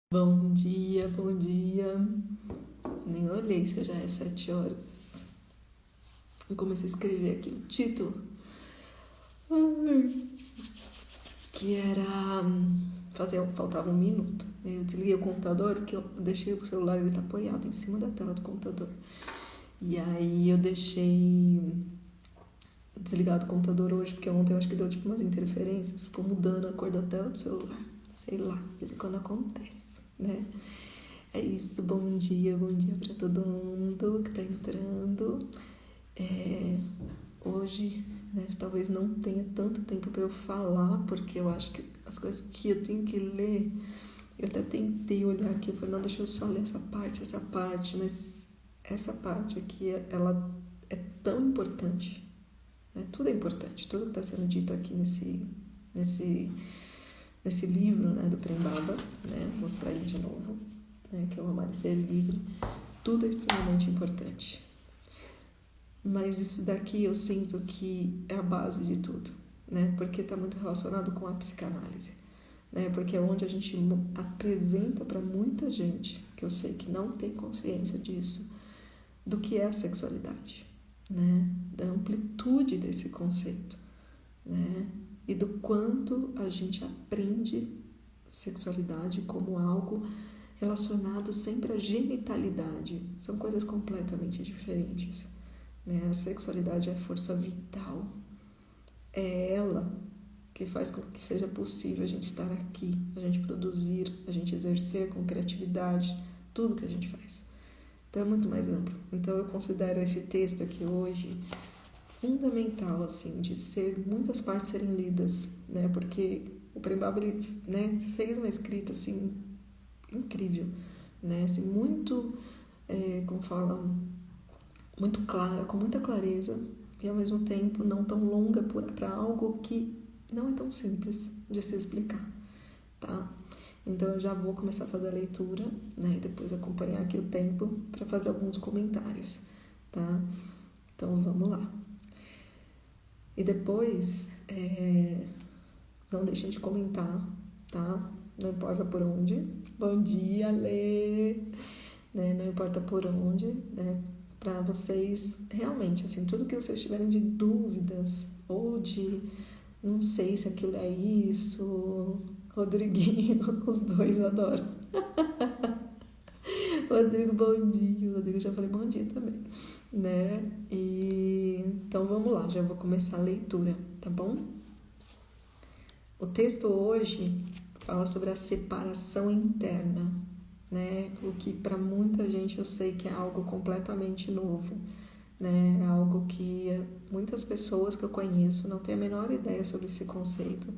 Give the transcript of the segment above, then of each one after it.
Bom dia, bom dia. Nem olhei se já é 7 horas. Eu comecei a escrever aqui o título. Que era... faltava 1 minuto. Eu desliguei o computador porque eu deixei o celular, ele tá apoiado em cima da tela do computador. E aí eu deixei desligado o computador hoje, porque ontem eu acho que deu tipo umas interferências. Ficou mudando a cor da tela do celular. Sei lá, de vez em quando acontece, né? É isso, bom dia para todo mundo que tá entrando. Hoje, né, talvez não tenha tanto tempo para eu falar, porque eu acho que as coisas que eu tenho que ler, eu até tentei olhar aqui, eu falei, não, deixa eu só ler essa parte, mas essa parte aqui, ela é tão importante, né? Tudo é importante, tudo que está sendo dito aqui nesse livro, né, do Prem Baba, né, vou mostrar ele de novo, né, que é o Amar e Ser Livre, tudo é extremamente importante. Mas isso daqui eu sinto que é a base de tudo, né, porque está muito relacionado com a psicanálise, né, porque é onde a gente apresenta para muita gente, que eu sei que não tem consciência disso, do que é a sexualidade, né, da amplitude desse conceito, né, e do quanto a gente aprende sexualidade como algo relacionado sempre à genitalidade. São coisas completamente diferentes, né? A sexualidade é a força vital. É ela que faz com que seja possível a gente estar aqui, a gente produzir, a gente exercer com criatividade tudo que a gente faz. Então é muito mais amplo. Então eu considero esse texto aqui hoje fundamental, assim, de muitas partes serem lidas, né, porque o Prem Baba, ele, né, fez uma escrita, assim, incrível, né, assim, muito, como fala, muito clara, com muita clareza, e ao mesmo tempo não tão longa para algo que não é tão simples de se explicar, tá? Então eu já vou começar a fazer a leitura, né, e depois acompanhar aqui o tempo para fazer alguns comentários, tá? Então vamos lá. E depois, não deixem de comentar, tá? Não importa por onde. Bom dia, Lê! Né? Não importa por onde, né? Para vocês, realmente, assim, tudo que vocês tiverem de dúvidas ou de não sei se aquilo é isso, Rodriguinho, os dois adoram. Rodrigo, bom dia. Rodrigo, já falei bom dia também, né? E então vamos lá, já vou começar a leitura, tá bom? O texto hoje fala sobre a separação interna, né? O que para muita gente eu sei que é algo completamente novo, né? É algo que muitas pessoas que eu conheço não têm a menor ideia sobre esse conceito,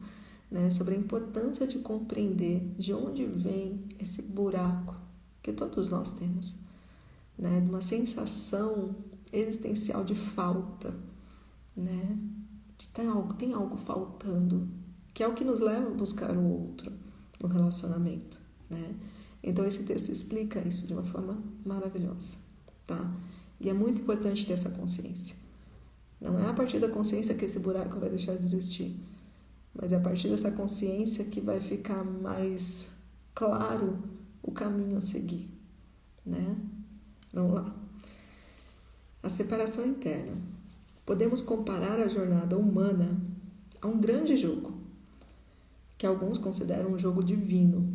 né? Sobre a importância de compreender de onde vem esse buraco que todos nós temos, né? De uma sensação existencial de falta, né? Tem algo faltando, que é o que nos leva a buscar o outro no relacionamento, né? Então esse texto explica isso de uma forma maravilhosa, tá? E é muito importante ter essa consciência. Não é a partir da consciência que esse buraco vai deixar de existir, mas é a partir dessa consciência que vai ficar mais claro o caminho a seguir, né? Vamos lá. A separação interna. Podemos comparar a jornada humana a um grande jogo, que alguns consideram um jogo divino.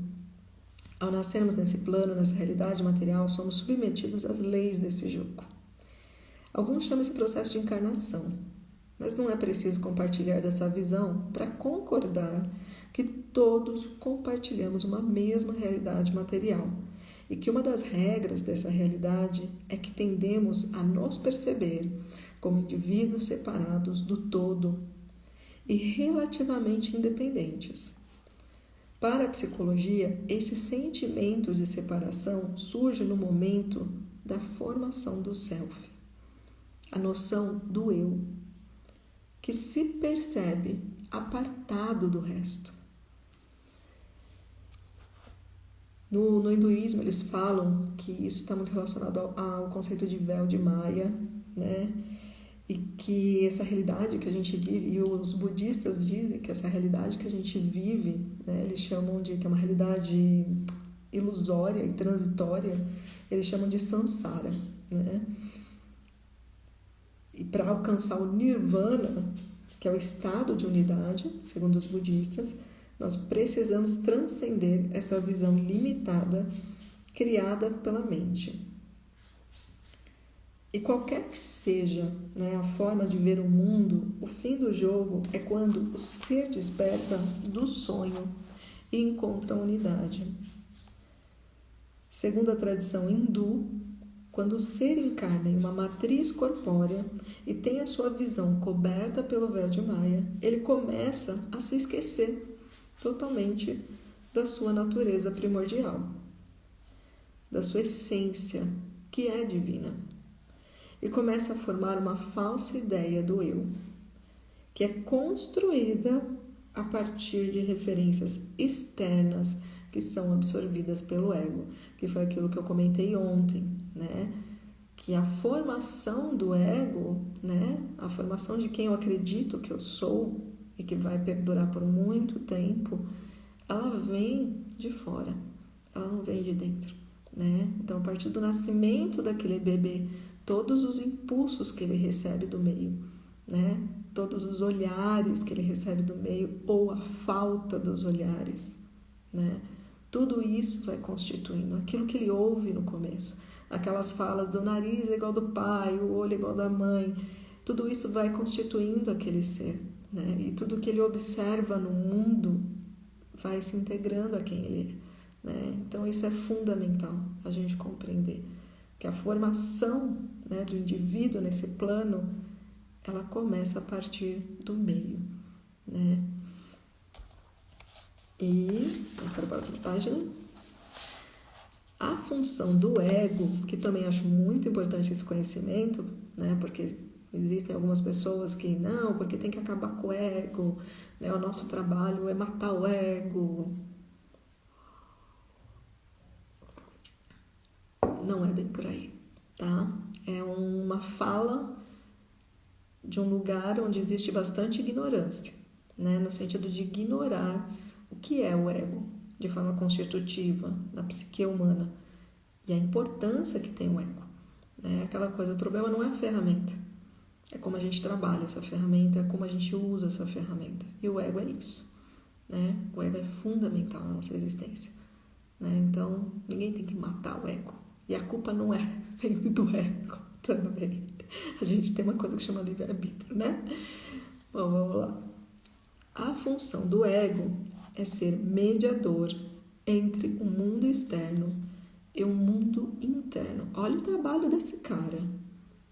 Ao nascermos nesse plano, nessa realidade material, somos submetidos às leis desse jogo. Alguns chamam esse processo de encarnação, mas não é preciso compartilhar dessa visão para concordar que todos compartilhamos uma mesma realidade material e que uma das regras dessa realidade é que tendemos a nos perceber como indivíduos separados do todo e relativamente independentes. Para a psicologia, esse sentimento de separação surge no momento da formação do self, a noção do eu, que se percebe apartado do resto. No hinduísmo, eles falam que isso está muito relacionado ao conceito de véu de Maya, né? E que essa realidade que a gente vive, e os budistas dizem que essa realidade que a gente vive, né, eles chamam de que é uma realidade ilusória e transitória, eles chamam de samsara, né? E para alcançar o nirvana, que é o estado de unidade, segundo os budistas, nós precisamos transcender essa visão limitada criada pela mente. E qualquer que seja, né, a forma de ver o mundo, o fim do jogo é quando o ser desperta do sonho e encontra a unidade. Segundo a tradição hindu, quando o ser encarna em uma matriz corpórea e tem a sua visão coberta pelo véu de Maya, ele começa a se esquecer totalmente da sua natureza primordial, da sua essência, que é divina, e começa a formar uma falsa ideia do eu, que é construída a partir de referências externas que são absorvidas pelo ego, que foi aquilo que eu comentei ontem, né? Que a formação do ego, né? A formação de quem eu acredito que eu sou e que vai perdurar por muito tempo, ela vem de fora, ela não vem de dentro, né? Então, a partir do nascimento daquele bebê, todos os impulsos que ele recebe do meio, né? Todos os olhares que ele recebe do meio ou a falta dos olhares, né? Tudo isso vai constituindo aquilo que ele ouve no começo, aquelas falas do nariz é igual do pai, o olho é igual da mãe, tudo isso vai constituindo aquele ser, né? E tudo que ele observa no mundo vai se integrando a quem ele é, né? Então isso é fundamental a gente compreender, que a formação, né, do indivíduo nesse plano, ela começa a partir do meio, né? E, para a próxima página, a função do ego, que também acho muito importante esse conhecimento, né? Porque existem algumas pessoas que não, porque tem que acabar com o ego, né? O nosso trabalho é matar o ego. Não é bem por aí, tá? É uma fala de um lugar onde existe bastante ignorância, né? No sentido de ignorar o que é o ego de forma constitutiva na psique humana e a importância que tem o ego, né? Aquela coisa, o problema não é a ferramenta, é como a gente trabalha essa ferramenta, é como a gente usa essa ferramenta, e o ego é isso, né? O ego é fundamental na nossa existência, né? Então ninguém tem que matar o ego, e a culpa não é sempre do ego também. A gente tem uma coisa que chama livre-arbítrio, né? Bom, vamos lá. A função do ego é ser mediador entre o mundo externo e o mundo interno. Olha o trabalho desse cara.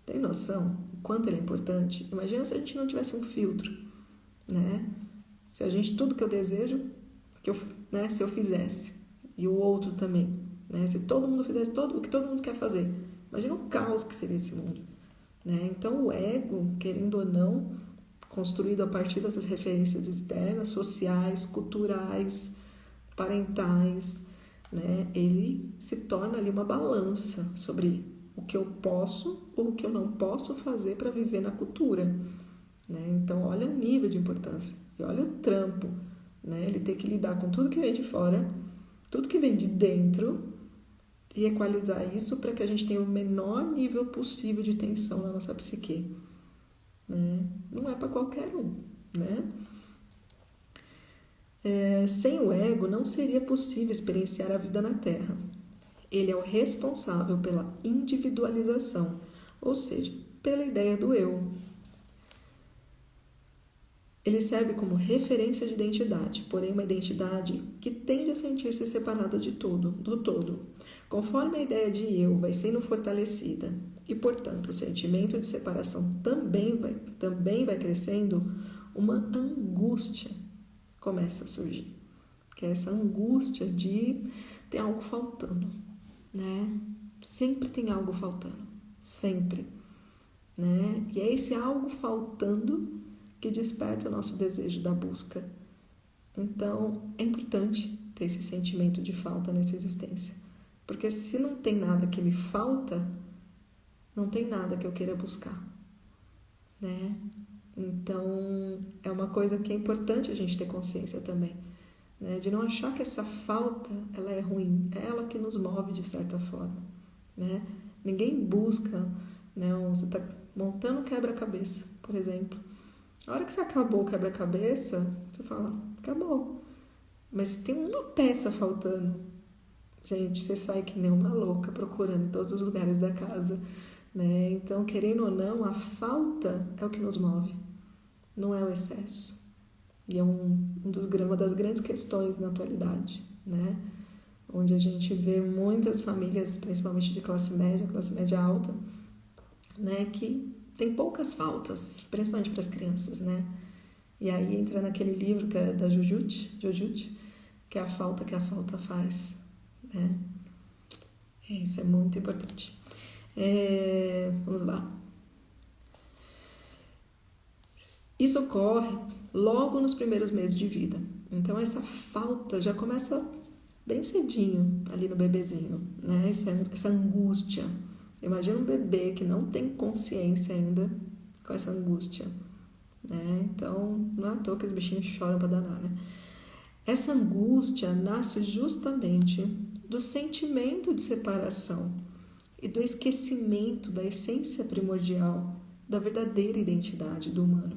Tem noção o quanto ele é importante? Imagina se a gente não tivesse um filtro, né? Se a gente, tudo que eu desejo, né, se eu fizesse, e o outro também, né? Se todo mundo fizesse o que todo mundo quer fazer, imagina o caos que seria esse mundo, né? Então, o ego, querendo ou não, construído a partir dessas referências externas, sociais, culturais, parentais, né? Ele se torna ali uma balança sobre o que eu posso ou o que eu não posso fazer para viver na cultura, né? Então, olha o nível de importância e olha o trampo, né? Ele tem que lidar com tudo que vem de fora, tudo que vem de dentro e equalizar isso para que a gente tenha o menor nível possível de tensão na nossa psique, né? Não é para qualquer um, né? Sem o ego não seria possível experienciar a vida na Terra. Ele é o responsável pela individualização, ou seja, pela ideia do eu. Ele serve como referência de identidade, porém uma identidade que tende a sentir-se separada do todo. Conforme a ideia de eu vai sendo fortalecida e, portanto, o sentimento de separação também vai crescendo, uma angústia começa a surgir, que é essa angústia de ter algo faltando, né? Sempre tem algo faltando, sempre, né? E é esse algo faltando que desperta o nosso desejo da busca. Então, é importante ter esse sentimento de falta nessa existência, porque se não tem nada que me falta, não tem nada que eu queira buscar, né? Então, é uma coisa que é importante a gente ter consciência também, né? De não achar que essa falta ela é ruim, é ela que nos move de certa forma, né? Ninguém busca, né? Você está montando um quebra-cabeça, por exemplo. A hora que você acabou o quebra-cabeça, você fala, acabou. Mas se tem uma peça faltando, gente, você sai que nem uma louca procurando em todos os lugares da casa, né? Então, querendo ou não, a falta é o que nos move, não é o excesso. E é uma das grandes questões na atualidade, né? Onde a gente vê muitas famílias, principalmente de classe média alta, né? Que tem poucas faltas, principalmente para as crianças, né? E aí entra naquele livro que é da Jujut, que é a falta que a falta faz, né? Isso é muito importante. Vamos lá. Isso ocorre logo nos primeiros meses de vida. Então, essa falta já começa bem cedinho ali no bebezinho, né? Essa angústia. Imagina um bebê que não tem consciência ainda com essa angústia, né? Então, não é à toa que os bichinhos choram para danar, né? Essa angústia nasce justamente do sentimento de separação e do esquecimento da essência primordial da verdadeira identidade do humano.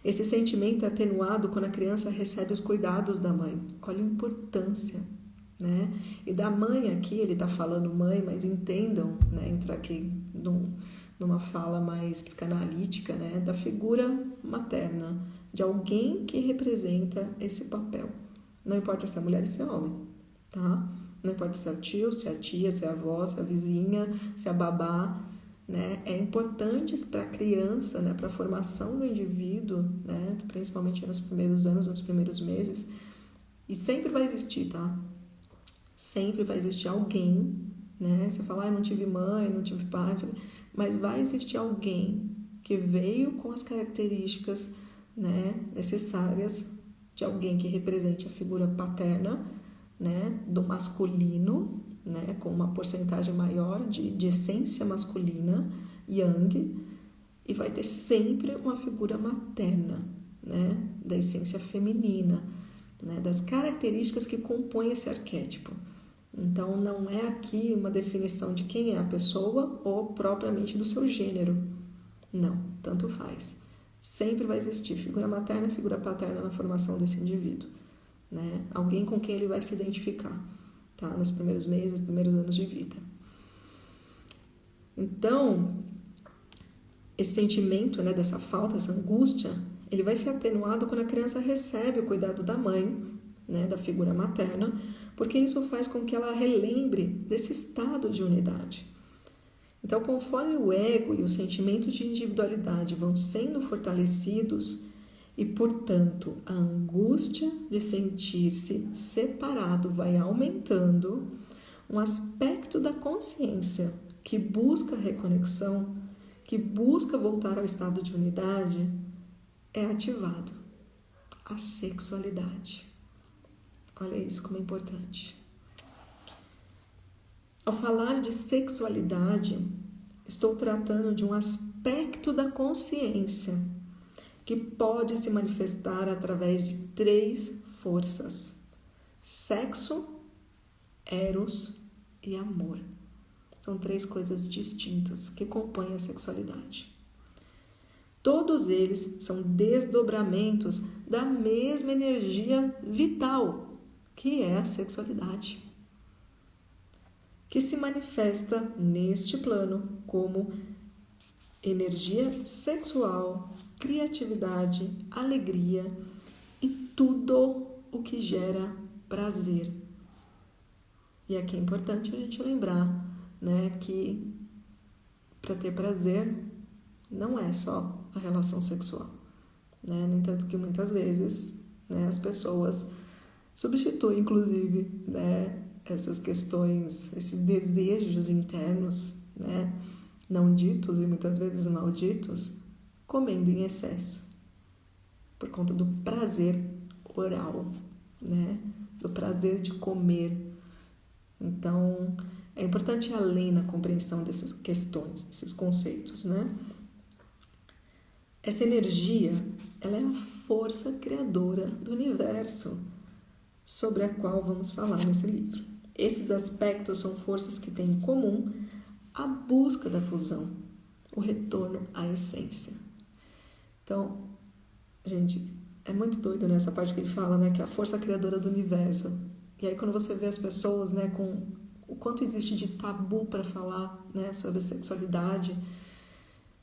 Esse sentimento é atenuado quando a criança recebe os cuidados da mãe. Olha a importância, né? E da mãe aqui, ele está falando mãe, mas entendam, né? Entrar aqui numa fala mais psicanalítica, né? Da figura materna, de alguém que representa esse papel. Não importa se é mulher ou se é homem, tá? Não importa se é o tio, se é a tia, se é a avó, se é a vizinha, se é a babá, né? É importante para a criança, né? Para a formação do indivíduo, né? Principalmente nos primeiros anos, nos primeiros meses. E sempre vai existir, tá? Sempre vai existir alguém, né? Você fala, não tive mãe, não tive pai, mas vai existir alguém que veio com as características, né, necessárias de alguém que represente a figura paterna, né, do masculino, né, com uma porcentagem maior de essência masculina, yang, e vai ter sempre uma figura materna, né, da essência feminina, né, das características que compõem esse arquétipo. Então, não é aqui uma definição de quem é a pessoa ou propriamente do seu gênero. Não, tanto faz. Sempre vai existir figura materna e figura paterna na formação desse indivíduo, né? Alguém com quem ele vai se identificar, tá? Nos primeiros meses, nos primeiros anos de vida. Então, esse sentimento, né, dessa falta, essa angústia, ele vai ser atenuado quando a criança recebe o cuidado da mãe, né, da figura materna, porque isso faz com que ela relembre desse estado de unidade. Então, conforme o ego e o sentimento de individualidade vão sendo fortalecidos e, portanto, a angústia de sentir-se separado vai aumentando, um aspecto da consciência que busca reconexão, que busca voltar ao estado de unidade, é ativado. A sexualidade. Olha isso como é importante. Ao falar de sexualidade, estou tratando de um aspecto da consciência que pode se manifestar através de 3 forças: sexo, eros e amor. São 3 coisas distintas que compõem a sexualidade. Todos eles são desdobramentos da mesma energia vital, que é a sexualidade, que se manifesta neste plano como energia sexual, criatividade, alegria e tudo o que gera prazer. E aqui é importante a gente lembrar, né, que para ter prazer não é só a relação sexual, né? No entanto que muitas vezes, né, as pessoas substituem, inclusive, né, essas questões, esses desejos internos, né, não ditos e muitas vezes malditos, comendo em excesso, por conta do prazer oral, né, do prazer de comer. Então, é importante ir além na compreensão dessas questões, desses conceitos, né? Essa energia, ela é a força criadora do universo. sobre a qual vamos falar nesse livro. Esses aspectos são forças que têm em comum a busca da fusão, o retorno à essência. Então, gente, é muito doido nessa parte que ele fala, né, que é a força criadora do universo. E aí quando você vê as pessoas, né, com o quanto existe de tabu para falar, né, sobre a sexualidade,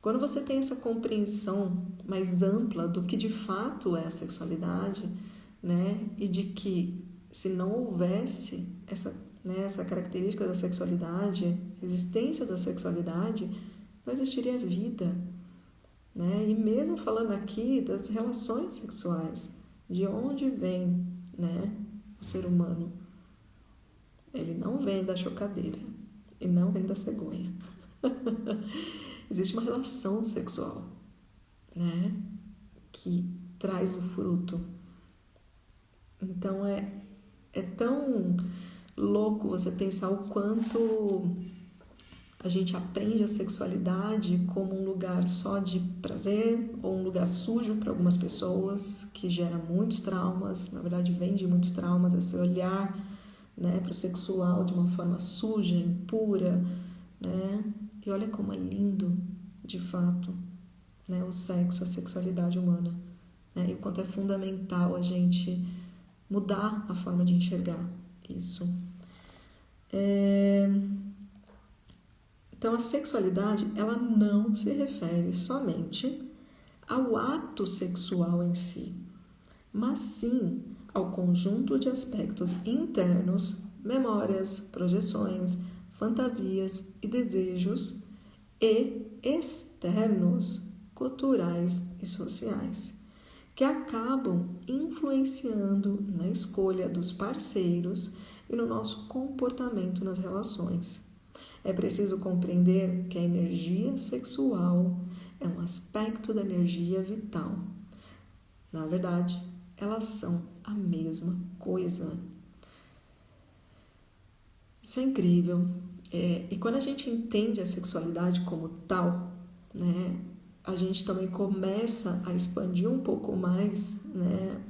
quando você tem essa compreensão mais ampla do que de fato é a sexualidade, né, e de que se não houvesse essa característica da sexualidade, a existência da sexualidade, não existiria vida, né? E mesmo falando aqui das relações sexuais, de onde vem, né, o ser humano? Ele não vem da chocadeira e não vem da cegonha. Existe uma relação sexual, né, que traz o fruto. Então é tão louco você pensar o quanto a gente aprende a sexualidade como um lugar só de prazer ou um lugar sujo para algumas pessoas, que gera muitos traumas. Na verdade, vem de muitos traumas esse olhar, né, para o sexual de uma forma suja, impura, né? E olha como é lindo, de fato, né, o sexo, a sexualidade humana, né? E o quanto é fundamental a gente mudar a forma de enxergar isso. Então, a sexualidade, ela não se refere somente ao ato sexual em si, mas sim ao conjunto de aspectos internos, memórias, projeções, fantasias e desejos, e externos, culturais e sociais, que acabam influenciando na escolha dos parceiros e no nosso comportamento nas relações. É preciso compreender que a energia sexual é um aspecto da energia vital. Na verdade, elas são a mesma coisa. Isso é incrível. E quando a gente entende a sexualidade como tal, né, a gente também começa a expandir um pouco mais, né,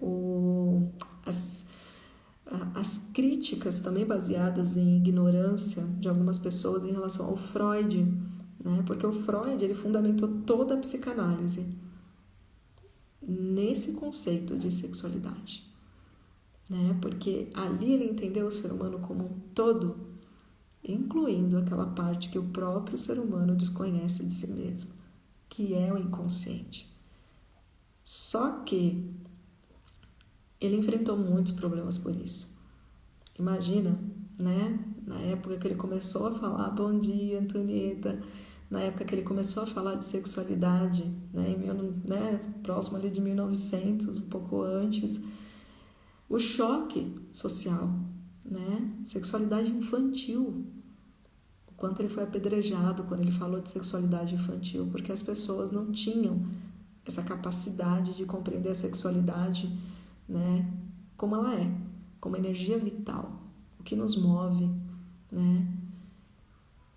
as críticas também baseadas em ignorância de algumas pessoas em relação ao Freud, né? Porque o Freud, ele fundamentou toda a psicanálise nesse conceito de sexualidade, né? Porque ali ele entendeu o ser humano como um todo, incluindo aquela parte que o próprio ser humano desconhece de si mesmo, que é o inconsciente. Só que ele enfrentou muitos problemas por isso. Imagina, né? Na época que ele começou a falar, bom dia, Antonieta, na época que ele começou a falar de sexualidade, né, próximo ali de 1900, um pouco antes, o choque social, né? Sexualidade infantil, o quanto ele foi apedrejado quando ele falou de sexualidade infantil, porque as pessoas não tinham essa capacidade de compreender a sexualidade, né, como ela é, como energia vital, o que nos move, né?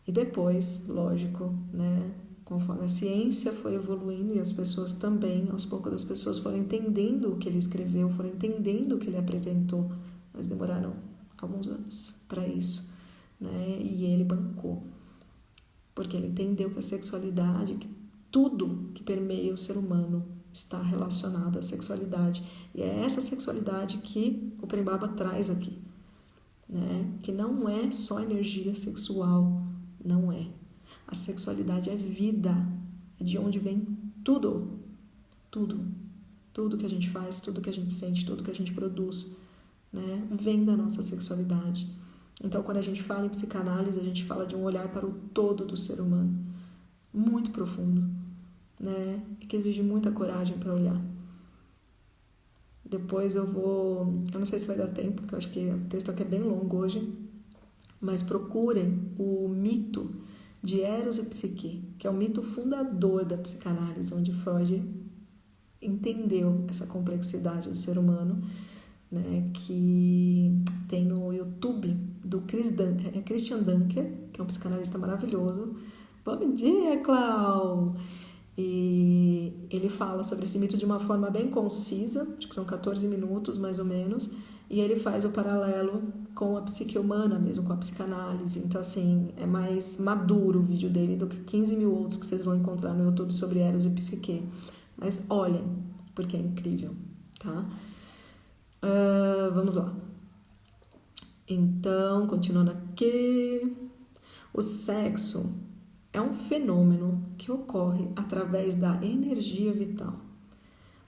E depois, lógico, né, conforme a ciência foi evoluindo e as pessoas também, aos poucos as pessoas foram entendendo o que ele escreveu, foram entendendo o que ele apresentou, mas demoraram alguns anos para isso, né? E ele bancou, porque ele entendeu que a sexualidade, que tudo que permeia o ser humano está relacionado à sexualidade. E é essa sexualidade que o Prem Baba traz aqui, né? Que não é só energia sexual, não é. A sexualidade é vida, é de onde vem tudo, tudo. Tudo que a gente faz, tudo que a gente sente, tudo que a gente produz, né? Vem da nossa sexualidade. Então, quando a gente fala em psicanálise, a gente fala de um olhar para o todo do ser humano, muito profundo, né? E que exige muita coragem para olhar. Depois eu não sei se vai dar tempo, porque eu acho que o texto aqui é bem longo hoje, mas procurem o mito de Eros e Psique, que é o mito fundador da psicanálise, onde Freud entendeu essa complexidade do ser humano, né, que tem no YouTube do Christian Dunker, que é um psicanalista maravilhoso. Bom dia, Clau! E ele fala sobre esse mito de uma forma bem concisa, acho que são 14 minutos mais ou menos, E ele faz o paralelo com a psique humana mesmo, com a psicanálise. Então, assim, é mais maduro o vídeo dele do que 15 mil outros que vocês vão encontrar no YouTube sobre Eros e psique. Mas olhem, porque é incrível, tá? Vamos lá. Então, continuando aqui. O sexo é um fenômeno que ocorre através da energia vital.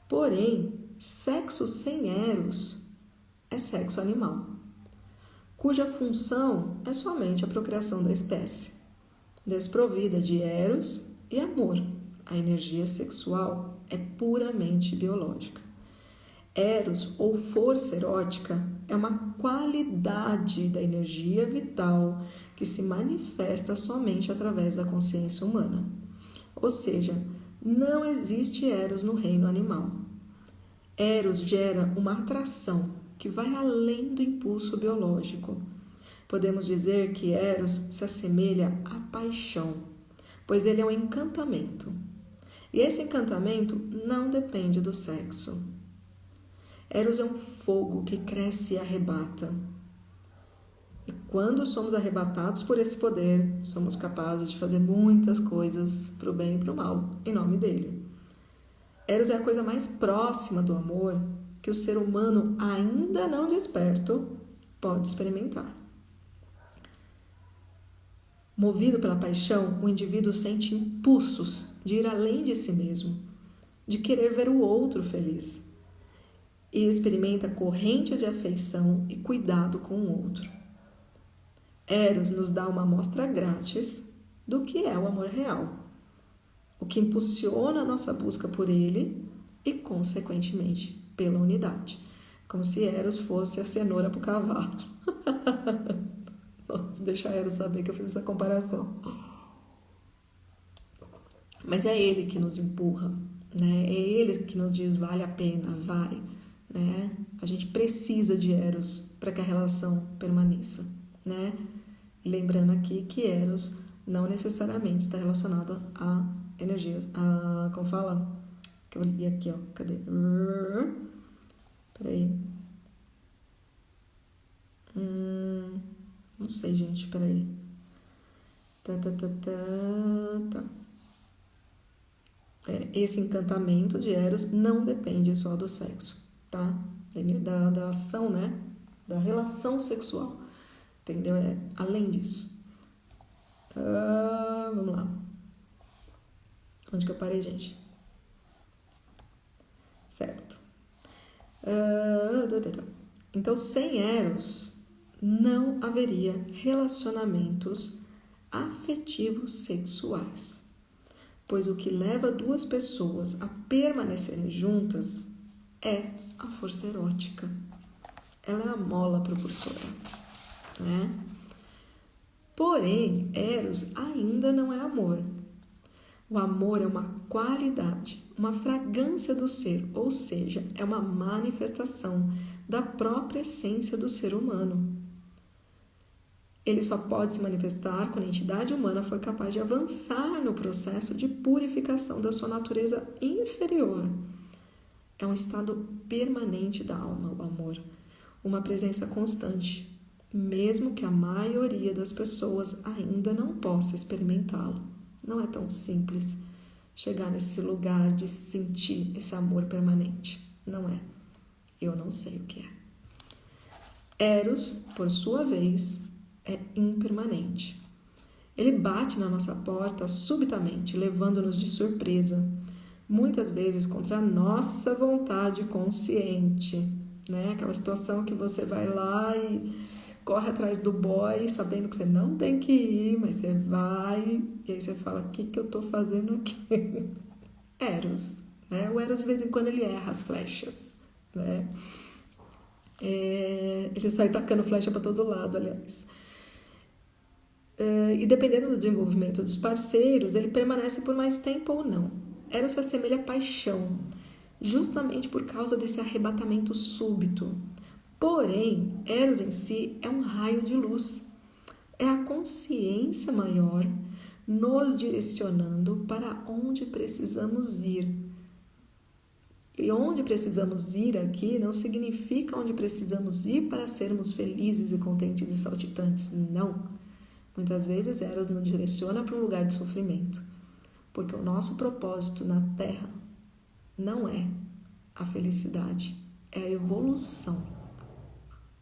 Porém, sexo sem Eros é sexo animal, cuja função é somente a procriação da espécie, desprovida de Eros e amor. A energia sexual é puramente biológica. Eros, ou força erótica, é uma qualidade da energia vital que se manifesta somente através da consciência humana. Ou seja, não existe Eros no reino animal. Eros gera uma atração que vai além do impulso biológico. Podemos dizer que Eros se assemelha à paixão, pois ele é um encantamento. E esse encantamento não depende do sexo. Eros é um fogo que cresce e arrebata. E quando somos arrebatados por esse poder, somos capazes de fazer muitas coisas para o bem e para o mal, em nome dele. Eros é a coisa mais próxima do amor que o ser humano, ainda não desperto, pode experimentar. Movido pela paixão, o indivíduo sente impulsos de ir além de si mesmo, de querer ver o outro feliz, e experimenta correntes de afeição e cuidado com o outro. Eros nos dá uma amostra grátis do que é o amor real, o que impulsiona a nossa busca por ele e, consequentemente, pela unidade. Como se Eros fosse a cenoura para o cavalo. Nossa, deixa Eros saber que eu fiz essa comparação. Mas é ele que nos empurra, né? É ele que nos diz, vale a pena, vai. Né? A gente precisa de Eros para que a relação permaneça, né? E lembrando aqui que Eros não necessariamente está relacionado a energias, como fala? Que eu li aqui, ó, cadê? Peraí. Não sei, gente, peraí. Tá. Esse encantamento de Eros não depende só do sexo, tá? Da ação, né? Da relação sexual, entendeu? É além disso. Vamos lá. Onde que eu parei, gente? Certo. Então, sem Eros, não haveria relacionamentos afetivos sexuais, pois o que leva duas pessoas a permanecerem juntas é a força erótica. Ela é a mola propulsora, né? Porém, Eros ainda não é amor. O amor é uma qualidade, uma fragrância do ser, ou seja, é uma manifestação da própria essência do ser humano. Ele só pode se manifestar quando a entidade humana for capaz de avançar no processo de purificação da sua natureza inferior. É um estado permanente da alma, o amor, uma presença constante, mesmo que a maioria das pessoas ainda não possa experimentá-lo. Não é tão simples chegar nesse lugar de sentir esse amor permanente. Não é. Eu não sei o que é. Eros, por sua vez, é impermanente. Ele bate na nossa porta subitamente, levando-nos de surpresa, muitas vezes contra a nossa vontade consciente, né? Aquela situação que você vai lá e corre atrás do boy, sabendo que você não tem que ir, mas você vai, e aí você fala, o que eu tô fazendo aqui? Eros, né? O Eros, de vez em quando, ele erra as flechas, né? Ele sai tacando flecha para todo lado, aliás. E dependendo do desenvolvimento dos parceiros, ele permanece por mais tempo ou não. Eros se assemelha à paixão, justamente por causa desse arrebatamento súbito. Porém, Eros em si é um raio de luz. É a consciência maior nos direcionando para onde precisamos ir. E onde precisamos ir aqui não significa onde precisamos ir para sermos felizes e contentes e saltitantes. Não. Muitas vezes Eros nos direciona para um lugar de sofrimento. Porque o nosso propósito na Terra não é a felicidade, é a evolução.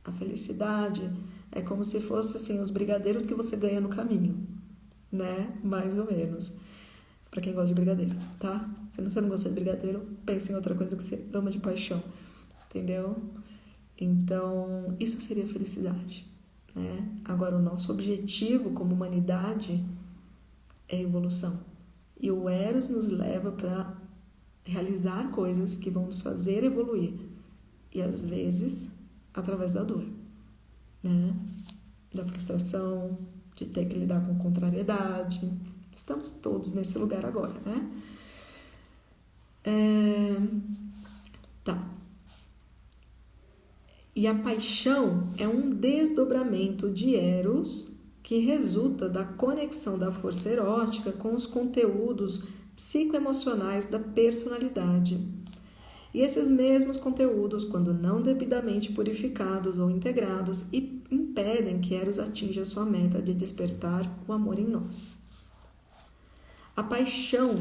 A felicidade é como se fosse assim, os brigadeiros que você ganha no caminho, né? Mais ou menos. Para quem gosta de brigadeiro, tá? Se você não gosta de brigadeiro, pense em outra coisa que você ama de paixão, entendeu? Então, isso seria felicidade, né? Agora, o nosso objetivo como humanidade é evolução. E o Eros nos leva para realizar coisas que vão nos fazer evoluir. E, às vezes, através da dor, né? Da frustração, de ter que lidar com contrariedade. Estamos todos nesse lugar agora, né? Tá. E a paixão é um desdobramento de Eros que resulta da conexão da força erótica com os conteúdos psicoemocionais da personalidade. E esses mesmos conteúdos, quando não devidamente purificados ou integrados, impedem que Eros atinja sua meta de despertar o amor em nós. A paixão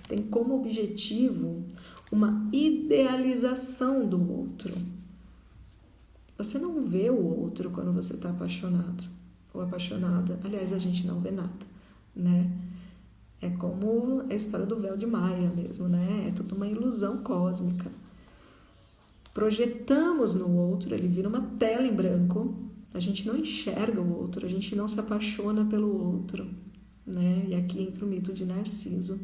tem como objetivo uma idealização do outro. Você não vê o outro quando você está apaixonado ou apaixonada. Aliás, a gente não vê nada, né? É como a história do véu de Maia mesmo, né? É tudo uma ilusão cósmica. Projetamos no outro, ele vira uma tela em branco. A gente não enxerga o outro, a gente não se apaixona pelo outro, né? E aqui entra o mito de Narciso.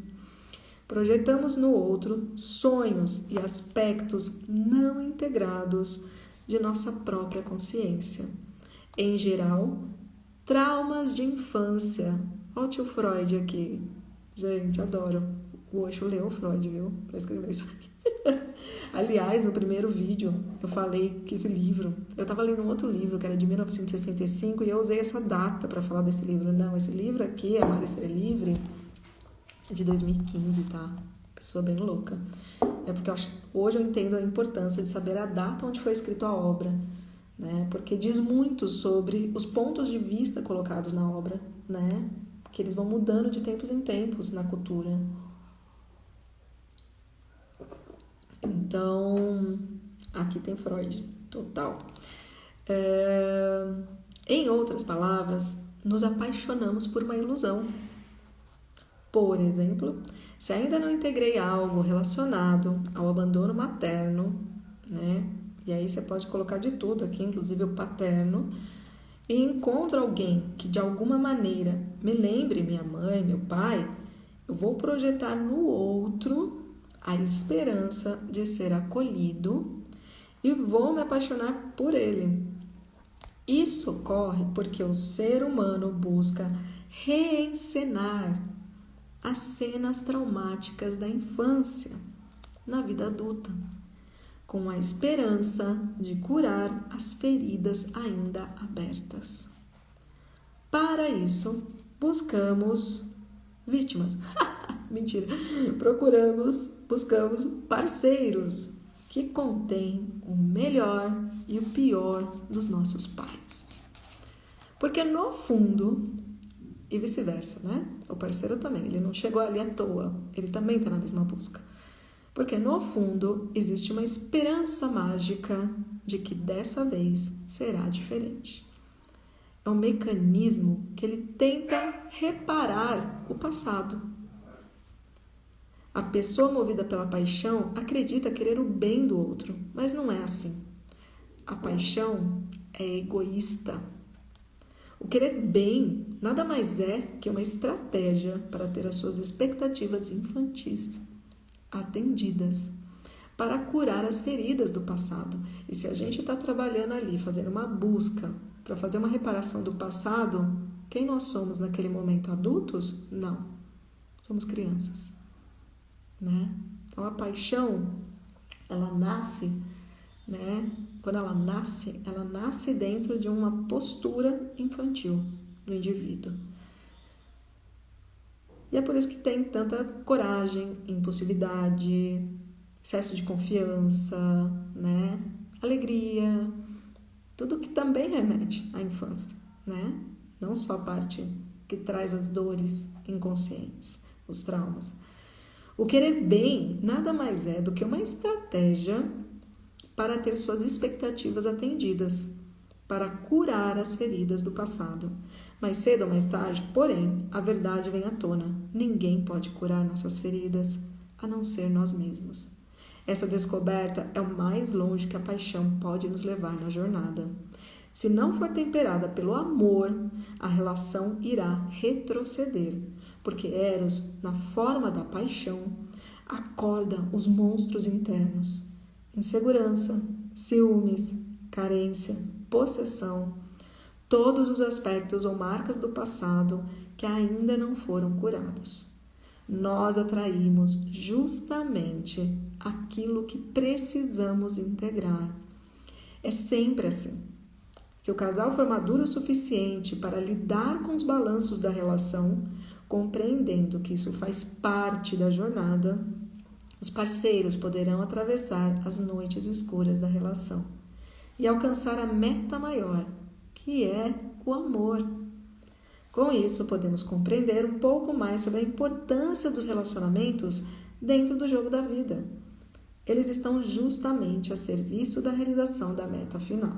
Projetamos no outro sonhos e aspectos não integrados de nossa própria consciência. Em geral, traumas de infância. Olha o tio Freud aqui. Gente, adoro. O Osho leu o Freud, viu? Para escrever isso aqui. Aliás, no primeiro vídeo, eu falei que esse livro... Eu estava lendo um outro livro, que era de 1965, e eu usei essa data para falar desse livro. Não, esse livro aqui, Amar e Ser Livre, é de 2015, tá? Pessoa bem louca. É porque hoje eu entendo a importância de saber a data onde foi escrita a obra, né? Porque diz muito sobre os pontos de vista colocados na obra, né? Que eles vão mudando de tempos em tempos na cultura. Então, aqui tem Freud, total. Em outras palavras, nos apaixonamos por uma ilusão. Por exemplo, se ainda não integrei algo relacionado ao abandono materno, né? E aí você pode colocar de tudo aqui, inclusive o paterno, e encontro alguém que de alguma maneira me lembre minha mãe, meu pai, eu vou projetar no outro a esperança de ser acolhido e vou me apaixonar por ele. Isso ocorre porque o ser humano busca reencenar as cenas traumáticas da infância na vida adulta, com a esperança de curar as feridas ainda abertas. Para isso, buscamos vítimas. Mentira. Buscamos parceiros que contêm o melhor e o pior dos nossos pais. Porque no fundo, e vice-versa, né? O parceiro também, ele não chegou ali à toa, ele também está na mesma busca. Porque no fundo existe uma esperança mágica de que dessa vez será diferente. É um mecanismo que ele tenta reparar o passado. A pessoa movida pela paixão acredita querer o bem do outro, mas não é assim. A paixão é egoísta. O querer bem nada mais é que uma estratégia para ter as suas expectativas infantis atendidas, para curar as feridas do passado. E se a gente está trabalhando ali, fazendo uma busca para fazer uma reparação do passado, quem nós somos naquele momento? Adultos? Não. Somos crianças, né? Então a paixão, ela nasce, né? Quando ela nasce dentro de uma postura infantil do indivíduo. E é por isso que tem tanta coragem, impulsividade, excesso de confiança, né? Alegria, tudo que também remete à infância, né? Não só a parte que traz as dores inconscientes, os traumas. O querer bem nada mais é do que uma estratégia para ter suas expectativas atendidas, para curar as feridas do passado. Mais cedo ou mais tarde, porém, a verdade vem à tona. Ninguém pode curar nossas feridas, a não ser nós mesmos. Essa descoberta é o mais longe que a paixão pode nos levar na jornada. Se não for temperada pelo amor, a relação irá retroceder, porque Eros, na forma da paixão, acorda os monstros internos: insegurança, ciúmes, carência, possessão, todos os aspectos ou marcas do passado que ainda não foram curados. Nós atraímos justamente aquilo que precisamos integrar. É sempre assim. Se o casal for maduro o suficiente para lidar com os balanços da relação, compreendendo que isso faz parte da jornada, os parceiros poderão atravessar as noites escuras da relação e alcançar a meta maior, que é o amor. Com isso, podemos compreender um pouco mais sobre a importância dos relacionamentos dentro do jogo da vida. Eles estão justamente a serviço da realização da meta final,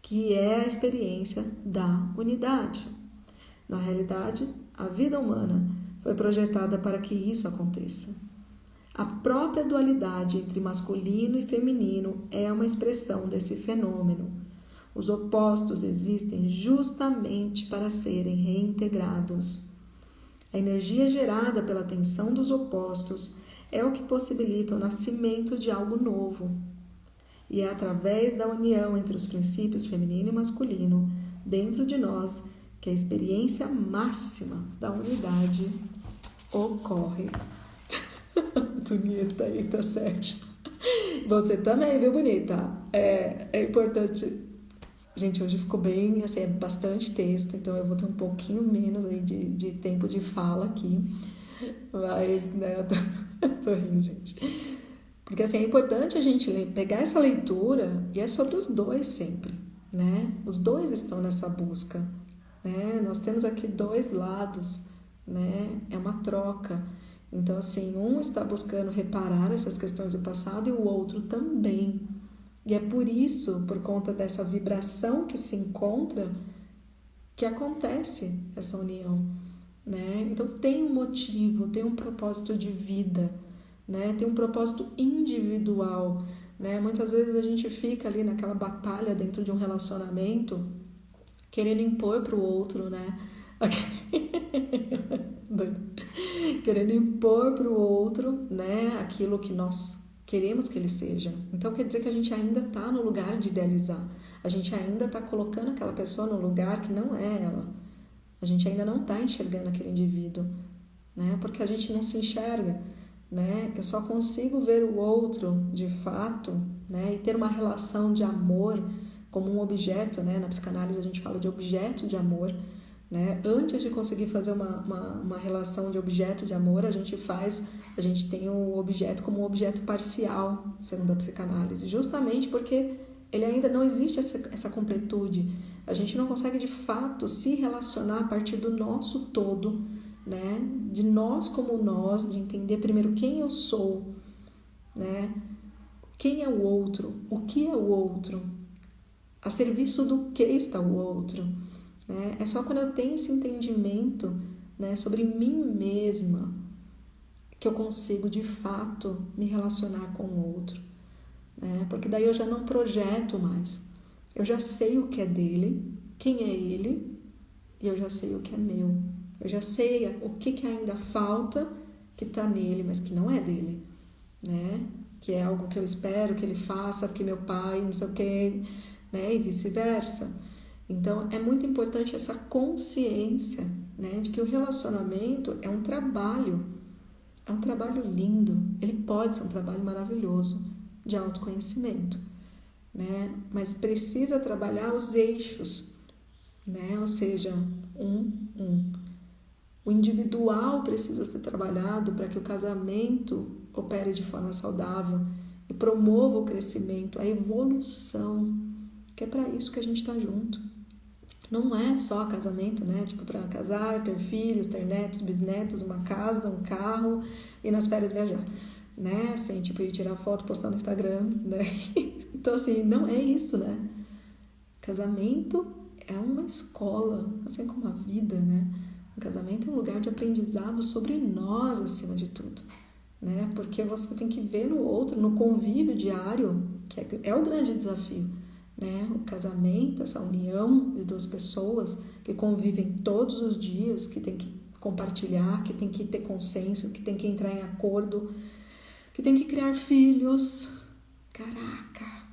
que é a experiência da unidade. Na realidade, a vida humana foi projetada para que isso aconteça. A própria dualidade entre masculino e feminino é uma expressão desse fenômeno. Os opostos existem justamente para serem reintegrados. A energia gerada pela tensão dos opostos é o que possibilita o nascimento de algo novo. E é através da união entre os princípios feminino e masculino, dentro de nós, que a experiência máxima da unidade ocorre. Bonita aí, tá certo. Você também, viu, bonita? É importante. Gente, hoje ficou bem, assim, é bastante texto, então eu vou ter um pouquinho menos aí de tempo de fala aqui. Mas, né, eu tô rindo, gente. Porque, assim, é importante a gente pegar essa leitura e é sobre os dois sempre, né? Os dois estão nessa busca, né? Nós temos aqui dois lados, né? É uma troca. Então, assim, um está buscando reparar essas questões do passado e o outro também. E é por isso, por conta dessa vibração que se encontra, que acontece essa união, né? Então, tem um motivo, tem um propósito de vida, né? Tem um propósito individual, né? Muitas vezes a gente fica ali naquela batalha dentro de um relacionamento, querendo impor para o outro, né? Querendo impor para o outro, né, aquilo que nós queremos que ele seja. Então quer dizer que a gente ainda está no lugar de idealizar. A gente ainda está colocando aquela pessoa no lugar que não é ela. A gente ainda não está enxergando aquele indivíduo, né? Porque a gente não se enxerga, né? Eu só consigo ver o outro de fato, né? E ter uma relação de amor como um objeto, né? Na psicanálise a gente fala de objeto de amor, né? Antes de conseguir fazer uma relação de objeto de amor, a gente tem o objeto como um objeto parcial, segundo a psicanálise, justamente porque ele ainda não existe essa completude. A gente não consegue de fato se relacionar a partir do nosso todo, né? De nós como nós, de entender primeiro quem eu sou, né? Quem é o outro, o que é o outro, a serviço do que está o outro. É só quando eu tenho esse entendimento, né, sobre mim mesma que eu consigo de fato me relacionar com o outro, né? Porque daí eu já não projeto mais, eu já sei o que é dele, quem é ele, e eu já sei o que é meu, eu já sei o que ainda falta que está nele, mas que não é dele, né? Que é algo que eu espero que ele faça, porque meu pai, não sei o que, né? E vice-versa. Então, é muito importante essa consciência, né, de que o relacionamento é um trabalho lindo, ele pode ser um trabalho maravilhoso de autoconhecimento, né, mas precisa trabalhar os eixos, né, ou seja, o individual precisa ser trabalhado para que o casamento opere de forma saudável e promova o crescimento, a evolução, que é para isso que a gente está junto. Não é só casamento, né? Tipo, para casar, ter filhos, ter netos, bisnetos, uma casa, um carro e nas férias viajar, né? Assim, tipo, ir tirar foto, postar no Instagram, né? Então, assim, não é isso, né? Casamento é uma escola, assim como a vida, né? O casamento é um lugar de aprendizado sobre nós, acima de tudo, né? Porque você tem que ver no outro, no convívio diário, que é o grande desafio, né? O casamento, essa união de duas pessoas que convivem todos os dias, que tem que compartilhar, que tem que ter consenso, que tem que entrar em acordo, que tem que criar filhos. Caraca,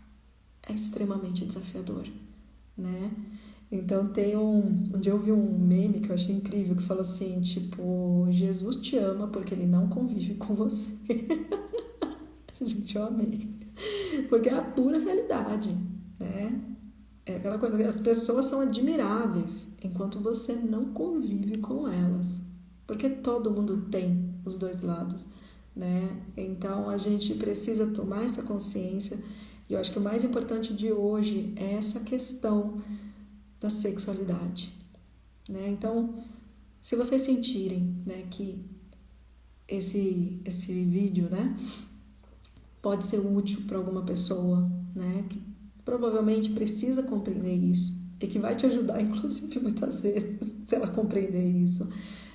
é extremamente desafiador, né? Então tem um dia eu vi um meme que eu achei incrível, que falou assim, tipo, Jesus te ama porque ele não convive com você. Gente, eu amei. Porque é a pura realidade, né? É aquela coisa que as pessoas são admiráveis enquanto você não convive com elas. Porque todo mundo tem os dois lados, né? Então a gente precisa tomar essa consciência. E eu acho que o mais importante de hoje é essa questão da sexualidade, né? Então, se vocês sentirem, né, que esse vídeo, né, pode ser útil para alguma pessoa, né, que provavelmente precisa compreender isso e que vai te ajudar, inclusive, muitas vezes, se ela compreender isso.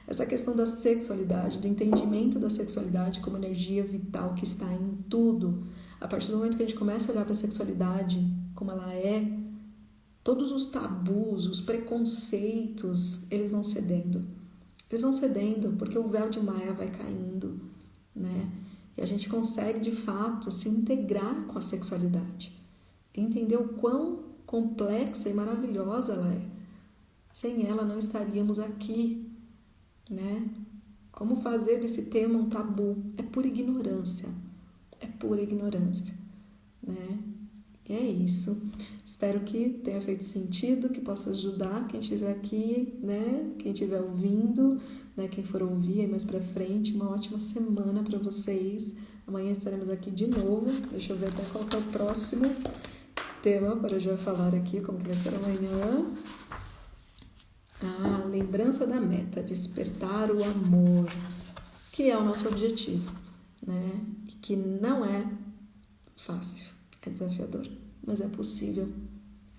Essa questão da sexualidade, do entendimento da sexualidade como energia vital que está em tudo. A partir do momento que a gente começa a olhar para a sexualidade como ela é, todos os tabus, os preconceitos, eles vão cedendo. Eles vão cedendo porque o véu de Maia vai caindo, né? E a gente consegue, de fato, se integrar com a sexualidade. Entender o quão complexa e maravilhosa ela é. Sem ela não estaríamos aqui, né? Como fazer desse tema um tabu? É pura ignorância. É pura ignorância, né? E é isso. Espero que tenha feito sentido, que possa ajudar quem estiver aqui, né? Quem estiver ouvindo, né? Quem for ouvir aí mais pra frente. Uma ótima semana para vocês. Amanhã estaremos aqui de novo. Deixa eu ver até qual que é o próximo tema para já falar aqui, como que vai ser amanhã. Lembrança da meta, despertar o amor, que é o nosso objetivo, né? E que não é fácil. É desafiador, mas é possível.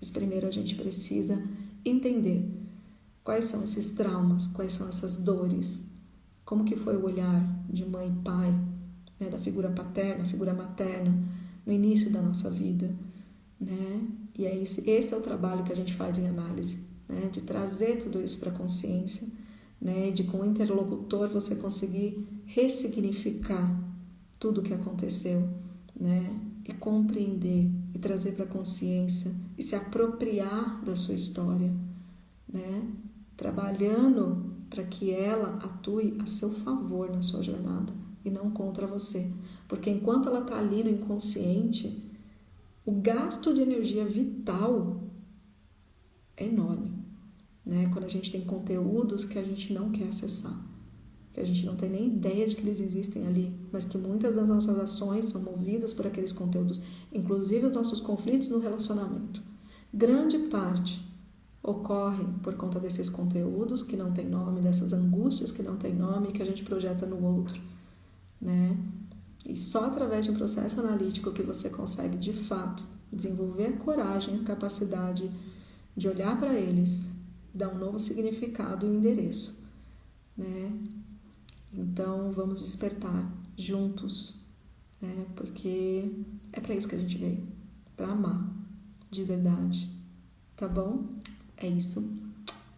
Mas primeiro a gente precisa entender quais são esses traumas, quais são essas dores, como que foi o olhar de mãe e pai, né, da figura paterna, figura materna, no início da nossa vida, né? E é esse é o trabalho que a gente faz em análise, né, de trazer tudo isso para a consciência, né, de com o interlocutor você conseguir ressignificar tudo o que aconteceu, né? E compreender e trazer para a consciência e se apropriar da sua história, né? Trabalhando para que ela atue a seu favor na sua jornada e não contra você. Porque enquanto ela está ali no inconsciente, o gasto de energia vital é enorme, né? Quando a gente tem conteúdos que a gente não quer acessar, que a gente não tem nem ideia de que eles existem ali, mas que muitas das nossas ações são movidas por aqueles conteúdos, inclusive os nossos conflitos no relacionamento. Grande parte ocorre por conta desses conteúdos que não tem nome, dessas angústias que não tem nome e que a gente projeta no outro, né? E só através de um processo analítico que você consegue, de fato, desenvolver a coragem, a capacidade de olhar para eles, dar um novo significado e endereço, né? Então, vamos despertar juntos, né? Porque é para isso que a gente veio, para amar, de verdade, tá bom? É isso.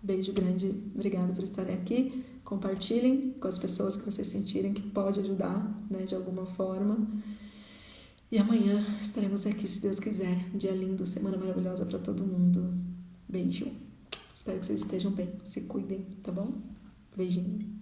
Beijo grande, obrigada por estarem aqui. Compartilhem com as pessoas que vocês sentirem que pode ajudar, né, de alguma forma. E amanhã estaremos aqui, se Deus quiser. Dia lindo, semana maravilhosa para todo mundo. Beijo. Espero que vocês estejam bem, se cuidem, tá bom? Beijinho.